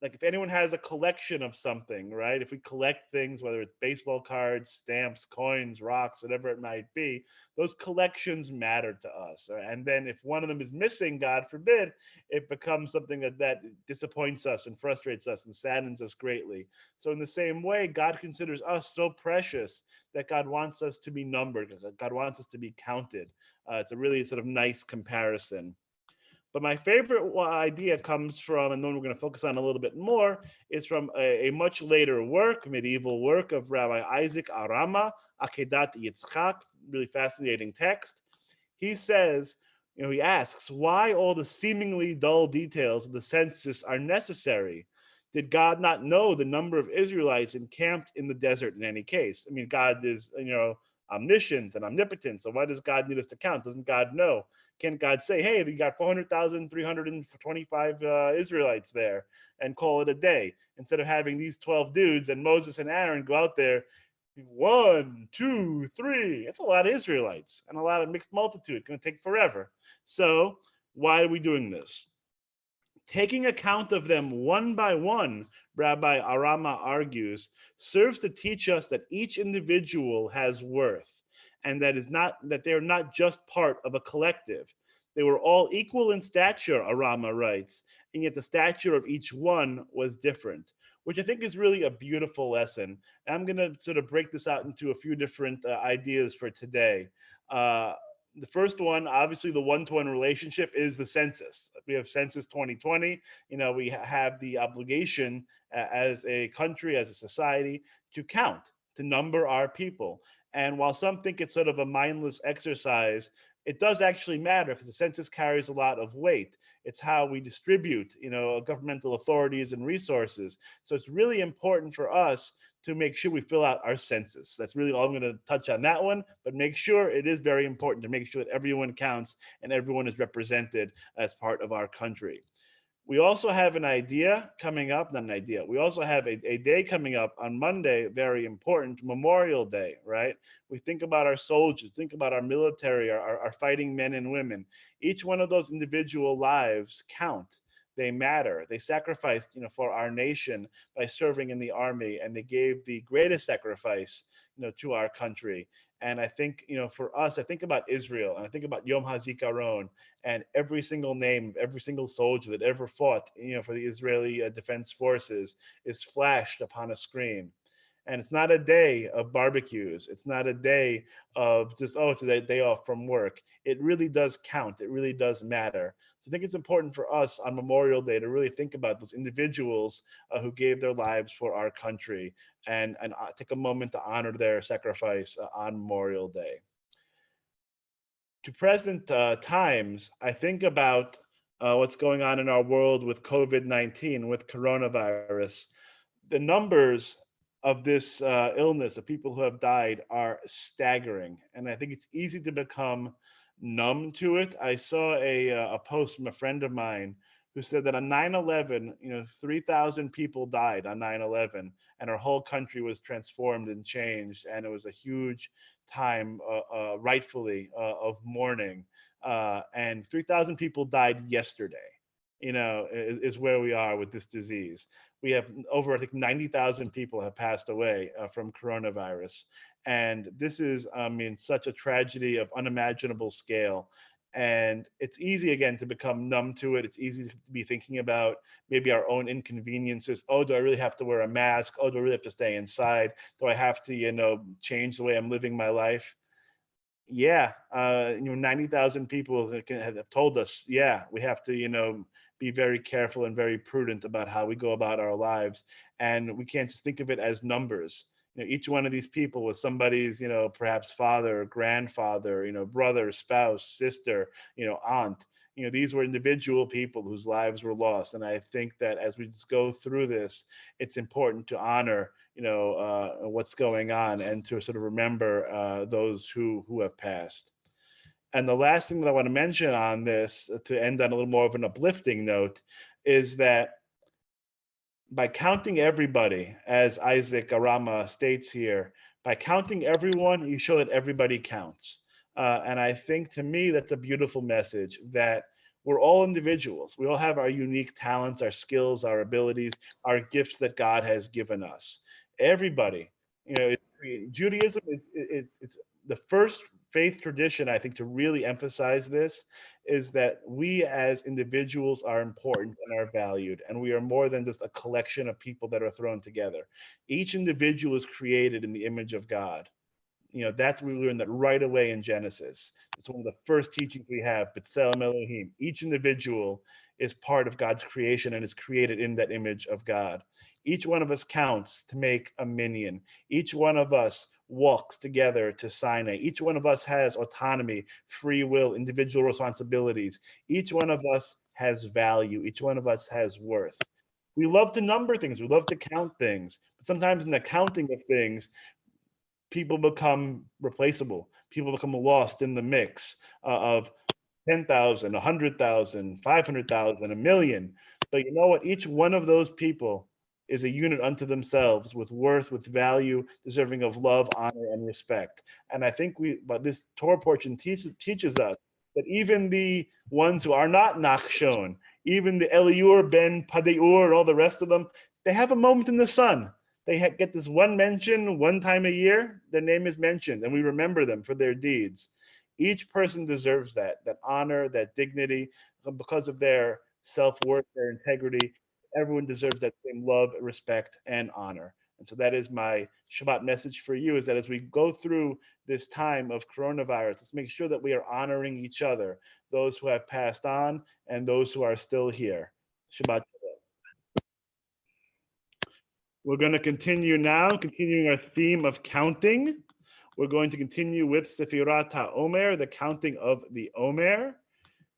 like if anyone has a collection of something, right? If we collect things, whether it's baseball cards, stamps, coins, rocks, whatever it might be, those collections matter to us. And then if one of them is missing, God forbid, it becomes something that disappoints us and frustrates us and saddens us greatly. So in the same way, God considers us so precious that God wants us to be numbered. God wants us to be counted. It's a really sort of nice comparison. But my favorite idea comes from, and then we're going to focus on a little bit more, is from a much later work, medieval work of Rabbi Isaac Arama, Akedat Yitzchak, really fascinating text. He says, you know, he asks why all the seemingly dull details of the census are necessary. Did God not know the number of Israelites encamped in the desert in any case? I mean, God is, you know, omniscient and omnipotent. So why does God need us to count? Doesn't God know? Can God say, hey, you got 400,325 Israelites there and call it a day instead of having these 12 dudes and Moses and Aaron go out there, 1, 2, 3. It's a lot of Israelites and a lot of mixed multitude. It's going to take forever. So why are we doing this? Taking account of them one by one, Rabbi Arama argues, serves to teach us that each individual has worth, and that they're not just part of a collective. They were all equal in stature, Arama writes, and yet the stature of each one was different, which I think is really a beautiful lesson. And I'm going to sort of break this out into a few different ideas for today. The first one, obviously, the one-to-one relationship is the census. We have Census 2020. We have the obligation as a country, as a society, to count, to number our people. And while some think it's sort of a mindless exercise, it does actually matter because the census carries a lot of weight. It's how we distribute, governmental authorities and resources. So it's really important for us to make sure we fill out our census. That's really all I'm going to touch on that one, but make sure it is very important to make sure that everyone counts and everyone is represented as part of our country. We also have an idea coming up, not an idea. We also have a day coming up on Monday, very important, Memorial Day, right? We think about our soldiers, think about our military, our fighting men and women. Each one of those individual lives count. They matter. They sacrificed, for our nation by serving in the army, and they gave the greatest sacrifice, to our country. And I think, for us, I think about Israel, and I think about Yom HaZikaron, and every single name of every single soldier that ever fought, for the Israeli Defense Forces is flashed upon a screen. And it's not a day of barbecues. It's not a day of just, oh, it's a day off from work. It really does count. It really does matter. So I think it's important for us on Memorial Day to really think about those individuals who gave their lives for our country and take a moment to honor their sacrifice on Memorial Day. To present times, I think about what's going on in our world with COVID-19, with coronavirus. The numbers of this illness, of people who have died, are staggering. And I think it's easy to become numb to it. I saw a post from a friend of mine who said that on 9/11, 3,000 people died on 9/11, and our whole country was transformed and changed. And it was a huge time, rightfully, of mourning. And 3,000 people died yesterday, is where we are with this disease. We have over, I think, 90,000 people have passed away from coronavirus. And this is, such a tragedy of unimaginable scale. And it's easy, again, to become numb to it. It's easy to be thinking about maybe our own inconveniences. Oh, do I really have to wear a mask? Oh, do I really have to stay inside? Do I have to, change the way I'm living my life? Yeah, 90,000 people have told us, yeah, we have to, be very careful and very prudent about how we go about our lives. And we can't just think of it as numbers. Each one of these people was somebody's, perhaps father, grandfather, brother, spouse, sister, aunt. These were individual people whose lives were lost. And I think that as we just go through this, it's important to honor, what's going on and to sort of remember those who have passed. And the last thing that I want to mention on this, to end on a little more of an uplifting note, is that by counting everybody, as Isaac Arama states here, by counting everyone, you show that everybody counts. And I think, to me, that's a beautiful message, that we're all individuals. We all have our unique talents, our skills, our abilities, our gifts that God has given us. Everybody, Judaism is it's the first faith tradition, I think, to really emphasize this, is that we as individuals are important and are valued, and we are more than just a collection of people that are thrown together. Each individual is created in the image of God. That's we learn that right away in Genesis. It's one of the first teachings we have, B'Tselem Elohim. Each individual is part of God's creation and is created in that image of God. Each one of us counts to make a minyan. Each one of us walks together to Sinai. Each one of us has autonomy, free will, individual responsibilities. Each one of us has value. Each one of us has worth. We love to number things. We love to count things. But sometimes in the counting of things, people become replaceable. People become lost in the mix of 10,000, 100,000, 500,000, a million. But you know what? Each one of those people is a unit unto themselves, with worth, with value, deserving of love, honor, and respect. And I think but this Torah portion teaches us that even the ones who are not Nachshon, even the Eliur ben Padeur and all the rest of them, they have a moment in the sun. They get this one mention one time a year. Their name is mentioned, and we remember them for their deeds. Each person deserves that honor, that dignity, because of their self-worth, their integrity. Everyone deserves that same love, respect, and honor. And so that is my Shabbat message for you, is that as we go through this time of coronavirus, let's make sure that we are honoring each other, those who have passed on and those who are still here. Shabbat. We're going to continue now, continuing our theme of counting. We're going to continue with Sefirat HaOmer, the counting of the Omer.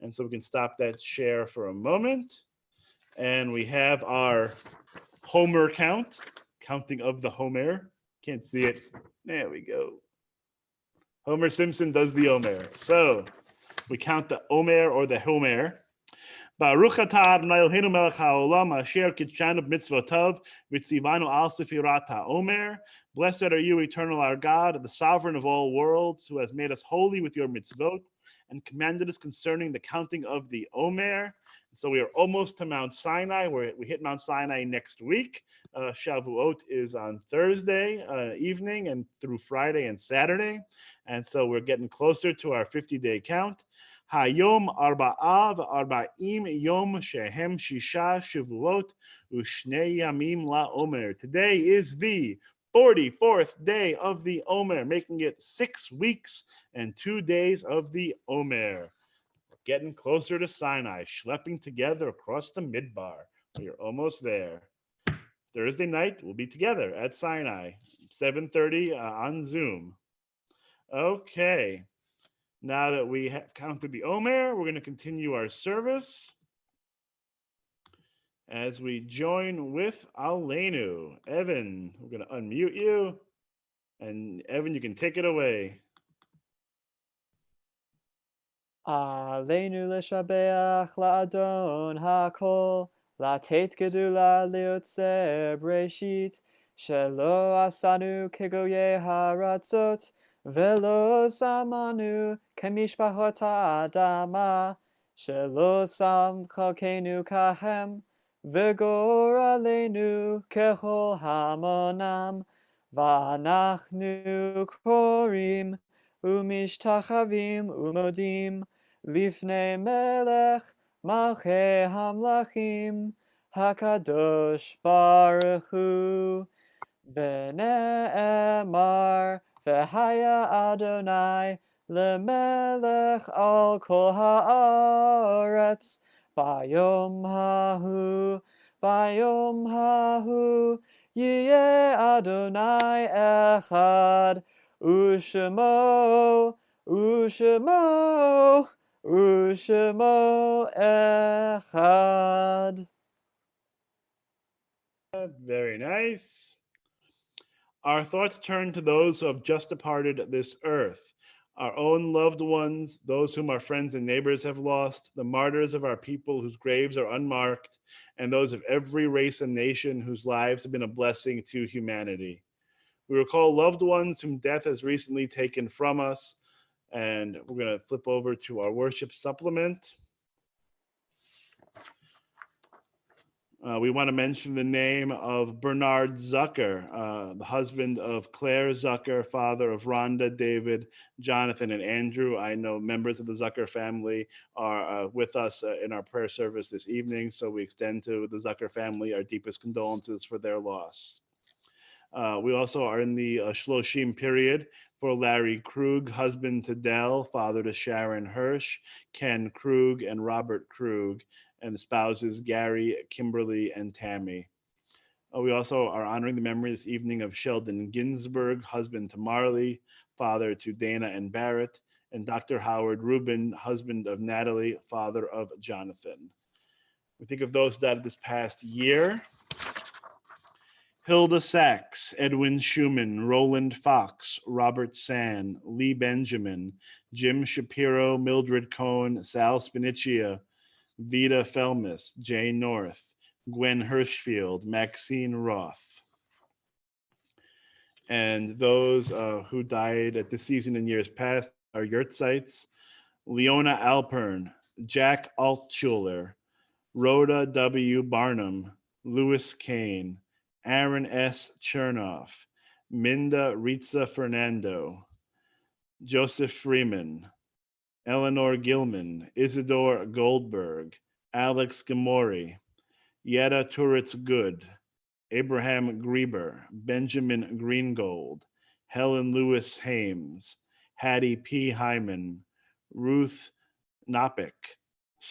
And so we can stop that share for a moment. And we have our Homer count, counting of the Homer. Can't see it. There we go. Homer Simpson does the Omer. So we count the Omer or the Homer. Baruch atah Adonai Eloheinu melech haolam asher kitshanu b'mitzvotav v'tzivanu al sefirat haomer. Blessed are you, eternal our God, the sovereign of all worlds, who has made us holy with your mitzvot and commanded us concerning the counting of the Omer. So we are almost to Mount Sinai. We hit Mount Sinai next week. Shavuot is on Thursday evening and through Friday and Saturday. And so we're getting closer to our 50-day count. Hayom arba'a v'arba'im yom shehem shisha shavuot u'shnei yamim la'omer. Today is the 44th day of the Omer, making it 6 weeks and 2 days of the Omer. We're getting closer to Sinai, schlepping together across the Midbar. We are almost there. Thursday night, we'll be together at Sinai, 7:30 on Zoom. Okay. Now that we have counted the Omer, we're going to continue our service as we join with Aleinu. Evan, we're going to unmute you. And Evan, you can take it away. Aleinu l'shabeach la'adon ha'kol, la'tet gedula liotzer breshit, shelo asanu kegoye haratzot, velo samanu kemishpachot ha'adama, shelo sam chalkenu kahem, v'gor aleinu kechol hamonam, v'anachnu korim, umishtachavim umodim, lifnei melech malchei hamlachim, hakadosh baruch hu, v'ne'emar, v'haya Adonai, lemelech al kol haaretz, bayom hahu, yeh Adonai echad, Ushemo echad. Very nice. Our thoughts turn to those who have just departed this earth, our own loved ones, those whom our friends and neighbors have lost, the martyrs of our people whose graves are unmarked, and those of every race and nation whose lives have been a blessing to humanity. We recall loved ones whom death has recently taken from us, and we're going to flip over to our worship supplement. We want to mention the name of Bernard Zucker, the husband of Claire Zucker, father of Rhonda, David, Jonathan, and Andrew. I know members of the Zucker family are with us in our prayer service this evening, so we extend to the Zucker family our deepest condolences for their loss. We also are in the Shloshim period for Larry Krug, husband to Dell, father to Sharon Hirsch, Ken Krug, and Robert Krug, and the spouses Gary, Kimberly, and Tammy. We also are honoring the memory this evening of Sheldon Ginsburg, husband to Marley, father to Dana and Barrett, and Dr. Howard Rubin, husband of Natalie, father of Jonathan. We think of those who died this past year. Hilda Sachs, Edwin Schumann, Roland Fox, Robert Sand, Lee Benjamin, Jim Shapiro, Mildred Cohn, Sal Spinicia, Vita Felmis, Jay North, Gwen Hirschfield, Maxine Roth. And those who died at this season in years past are Yurtzites, Leona Alpern, Jack Altschuler, Rhoda W. Barnum, Louis Kane, Aaron S. Chernoff, Minda Ritza Fernando, Joseph Freeman, Eleanor Gilman, Isidore Goldberg, Alex Gamori, Yetta Turitz Good, Abraham Grieber, Benjamin Greengold, Helen Lewis Hames, Hattie P. Hyman, Ruth Knoppick,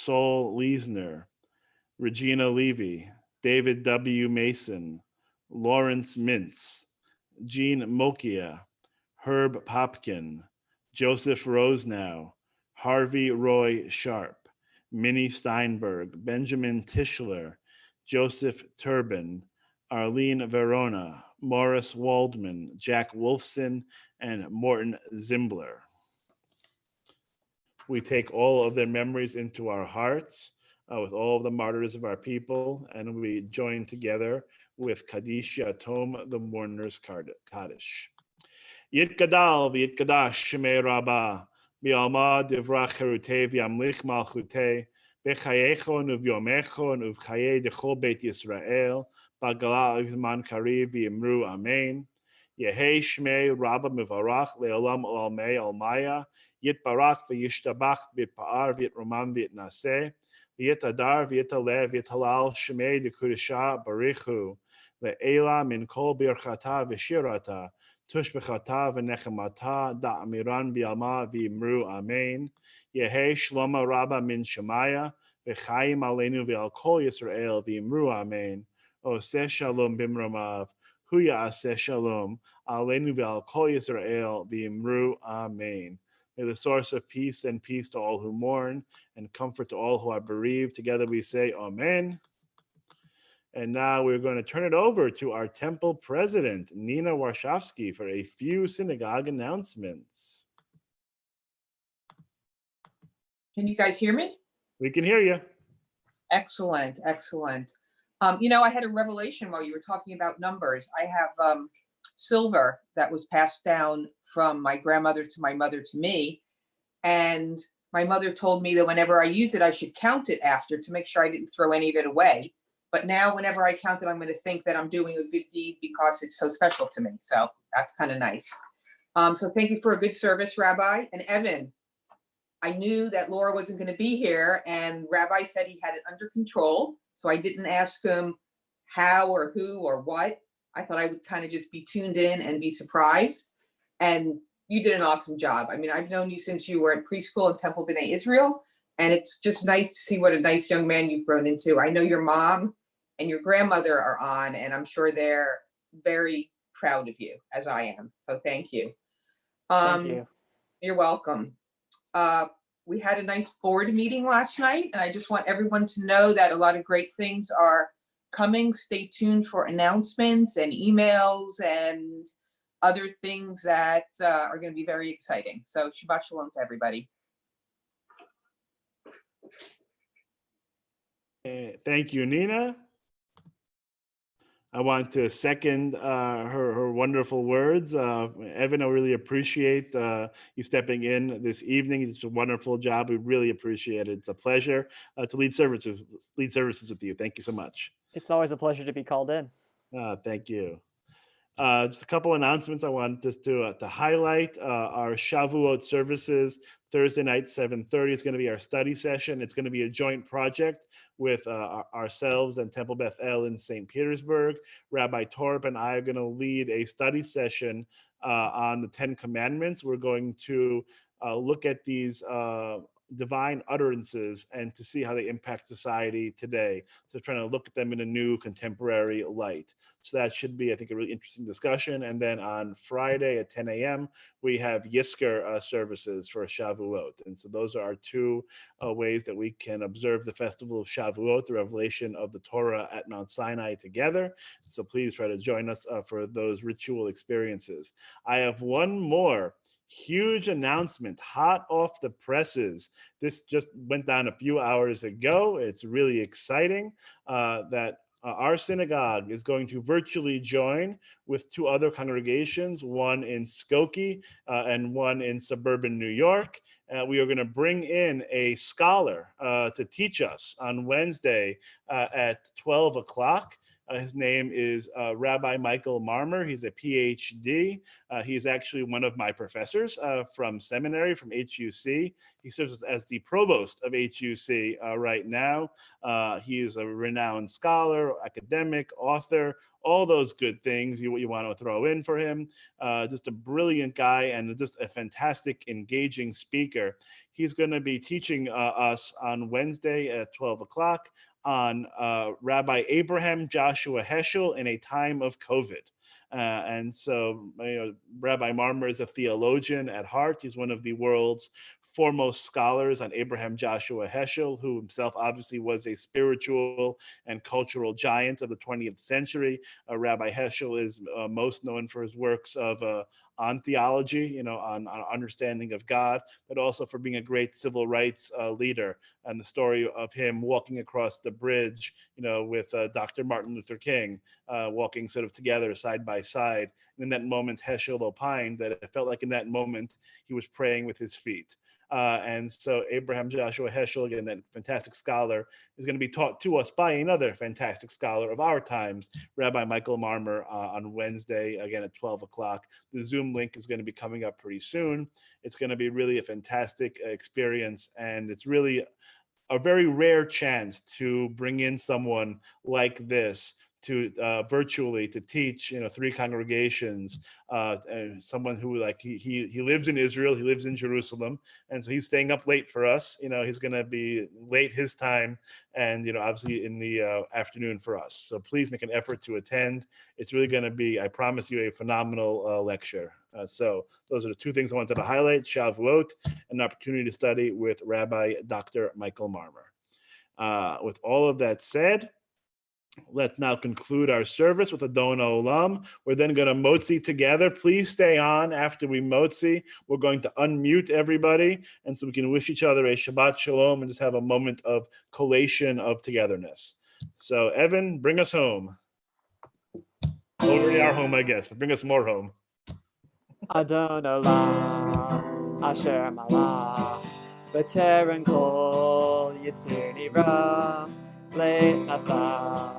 Sol Leisner, Regina Levy, David W. Mason, Lawrence Mintz, Jean Mokia, Herb Popkin, Joseph Rosenow, Harvey Roy Sharp, Minnie Steinberg, Benjamin Tischler, Joseph Turbin, Arlene Verona, Morris Waldman, Jack Wolfson, and Morton Zimbler. We take all of their memories into our hearts with all of the martyrs of our people, and we join together with Kaddish Yatom, the mourners' Kaddish. Yitkadal v'yitkadash shemei Rabbah, bi'alma divrach cherutei v'yamlich malchutei, b'chayechon uv'yomechon uv'chayei dechol beit Yisrael, b'gala v'zman kariv v'yimru amen. Yehei shmei Rabbah mivarach le'olam olamei almaya, yitbarak v'yishtabach b'pa'ar v'yitromam v'yitnaseh, v'yitadar v'yitalev v'yitalal shmei dekudesha barichu, le'ela min kol birchata v'shirata, tush b'chata v'nechemata da'amiran bi'alma v'yimru amen. Yehei shloma Rabbah min shemaya, v'chayim aleinu v'al kol Yisrael v'yimru amen. Oseh shalom bimromav, hu ya'aseh shalom, aleinu v'al kol Yisrael v'yimru amen. May the source of peace send peace to all who mourn and comfort to all who are bereaved. Together we say amen. And now we're going to turn it over to our temple president, Nina Warshawski, for a few synagogue announcements. Can you guys hear me? We can hear you. Excellent, excellent. I had a revelation while you were talking about numbers. I have silver that was passed down from my grandmother to my mother to me. And my mother told me that whenever I use it, I should count it after to make sure I didn't throw any of it away. But now whenever I count it, I'm going to think that I'm doing a good deed because it's so special to me. So that's kind of nice. So thank you for a good service, Rabbi. And Evan, I knew that Laura wasn't going to be here, and Rabbi said he had it under control. So I didn't ask him how or who or what. I thought I would kind of just be tuned in and be surprised. And you did an awesome job. I mean, I've known you since you were at preschool in Temple B'nai Israel, and it's just nice to see what a nice young man you've grown into. I know your mom and your grandmother are on, and I'm sure they're very proud of you, as I am. So thank you. Thank you. You're welcome. We had a nice board meeting last night, and I just want everyone to know that a lot of great things are coming. Stay tuned for announcements and emails and other things that are going to be very exciting. So Shabbat Shalom to everybody. Thank you, Nina. I want to second her wonderful words. Evan, I really appreciate you stepping in this evening. It's a wonderful job. We really appreciate it. It's a pleasure to lead services with you. Thank you so much. It's always a pleasure to be called in. Thank you. Just a couple announcements I want just to highlight. Our Shavuot services, Thursday night, 7:30 is going to be our study session. It's going to be a joint project with ourselves and Temple Beth El in St. Petersburg. Rabbi Torp and I are going to lead a study session on the 10 Commandments. We're going to look at these divine utterances and to see how they impact society today. So trying to look at them in a new contemporary light. So that should be, I think, a really interesting discussion. And then on Friday at 10 a.m., we have Yisker services for Shavuot. And so those are our two ways that we can observe the festival of Shavuot, the revelation of the Torah at Mount Sinai together. So please try to join us for those ritual experiences. I have one more huge announcement, hot off the presses. This just went down a few hours ago. It's really exciting that our synagogue is going to virtually join with two other congregations, one in Skokie and one in suburban New York. We are going to bring in a scholar to teach us on Wednesday at 12 o'clock. His name is Rabbi Michael Marmer. He's a PhD. He's actually one of my professors from seminary, from HUC. He serves as the provost of HUC right now. He is a renowned scholar, academic, author, all those good things you want to throw in for him. Just a brilliant guy and just a fantastic, engaging speaker. He's going to be teaching us on Wednesday at 12 o'clock on Rabbi Abraham Joshua Heschel in a time of COVID. And so, Rabbi Marmer is a theologian at heart. He's one of the world's foremost scholars on Abraham Joshua Heschel, who himself obviously was a spiritual and cultural giant of the 20th century. Rabbi Heschel is most known for his works of on theology, on understanding of God, but also for being a great civil rights leader. And the story of him walking across the bridge, with Dr. Martin Luther King, walking sort of together side by side. And in that moment, Heschel opined that it felt like in that moment he was praying with his feet. And so Abraham Joshua Heschel, again, that fantastic scholar, is going to be taught to us by another fantastic scholar of our times, Rabbi Michael Marmer, on Wednesday, again at 12 o'clock. The Zoom link is going to be coming up pretty soon. It's going to be really a fantastic experience, and it's really a very rare chance to bring in someone like this to virtually to teach 3 congregations, and someone who he lives in Israel, he lives in Jerusalem, and so he's staying up late for us. He's going to be late his time, and obviously in the afternoon for us. So please make an effort to attend. It's really going to be, I promise you, a phenomenal lecture. So those are the 2 things I wanted to highlight: Shavuot, an opportunity to study with Rabbi Dr. Michael Marmer. With all of that said, let's now conclude our service with Adon Olam. We're then going to motzi together. Please stay on after we motzi. We're going to unmute everybody, and so we can wish each other a Shabbat Shalom and just have a moment of collation of togetherness. So, Evan, bring us home. Already our home, I guess, but bring us more home. Adon Olam, Asher Malach, B'Teren Kol Yitzir Nivra, Leit Nasa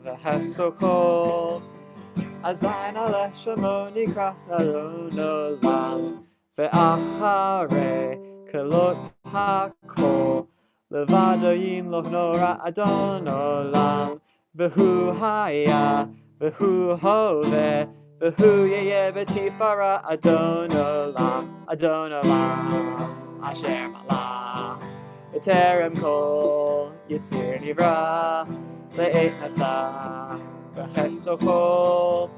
V'Hefso Kol, Azayin Aleh Shemo Nikras Adon Olam, Ve'acharei Kelot HaKol, Levado Yimloch Nora Adon Olam, V'Hu Haya, V'Hu Hoveh, V'Hu Yeh B'Tifara Adon Olam, Asher Malach, B'Terem Kol Yitzir Nivra, Le'et Nasa V'Hefso Kol,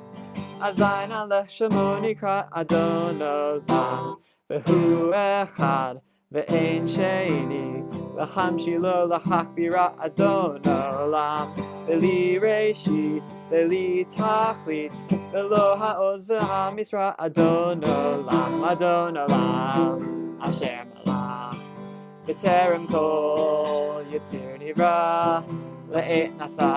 Azayin Aleh Shemo Nikra Adon Olam, V'Hu Echad Ve'ein Sheni, L'Hamshi Lo L'Hachbira Adon Olam, V'Li Reishi V'Li Tachlit, V'Lo Ha'oz V'Hamisra Adon Olam, Asher Malach, B'Terem Kol Yitzir Nivra, Le'et Nasa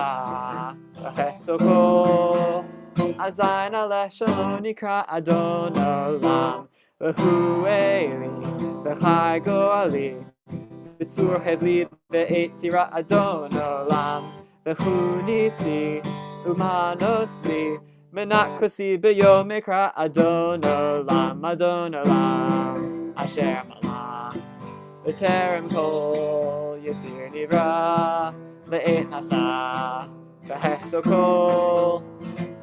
V'Hefso Kol, Azayin Aleh Shelo Nikra Adon Olam, V'Hu Eli V'Chai Goali, V'Tzur Hevli V'Eit Sira Adon Olam, V'Hu Nisi Umanos Li, Menat Kosi B'Yom Mikra Adon Olam, Asher Malach, B'Terem Kol Yitzir Nivra, Le'et Nasa V'Hefso Kol,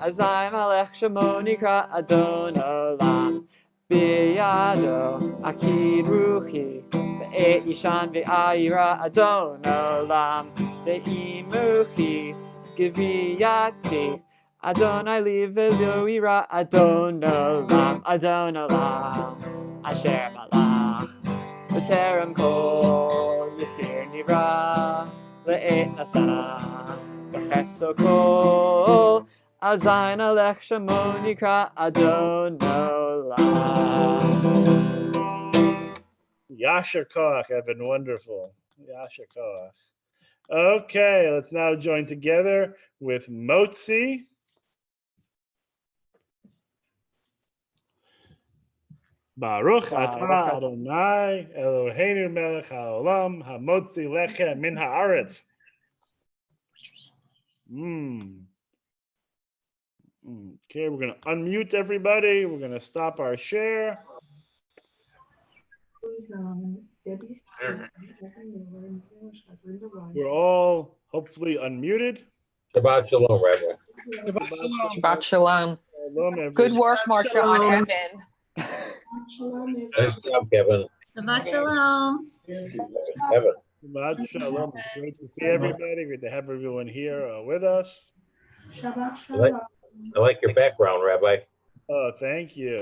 Azayin Alech Shemo Nikra Adon Olam, B'Yado Akid Ruchi, Ve'et Ishan Ve'ayira Adon Olam, Ve'imuchi Giviyati, Adonai Li Ve'lo Ira Adon Olam, Asher Malach, B'Terem Kol Yitzir Nivra, Le'et Nasa V'Hefso Kol, Azayin Alech Shemo Nikra Adon Olam. Yasher Koach, Evan, wonderful. Yasher Koach. Okay, let's now join together with Motzi. Baruch atah Adonai Eloheinu melech haolam hamotzi lechem min haaretz. Okay, we're going to unmute everybody. We're going to stop our share. We're all hopefully unmuted. Shabbat shalom, Rabbi. Shabbat shalom. Shalom, Good everybody. work, Marcia, on Shalom. Evan. Nice job, Kevin. Shabbat shalom. Kevin. Shabbat shalom. It's great to see everybody. Great to have everyone here with us. Shabbat I like- shalom. I like your background, Rabbi. Oh, thank you.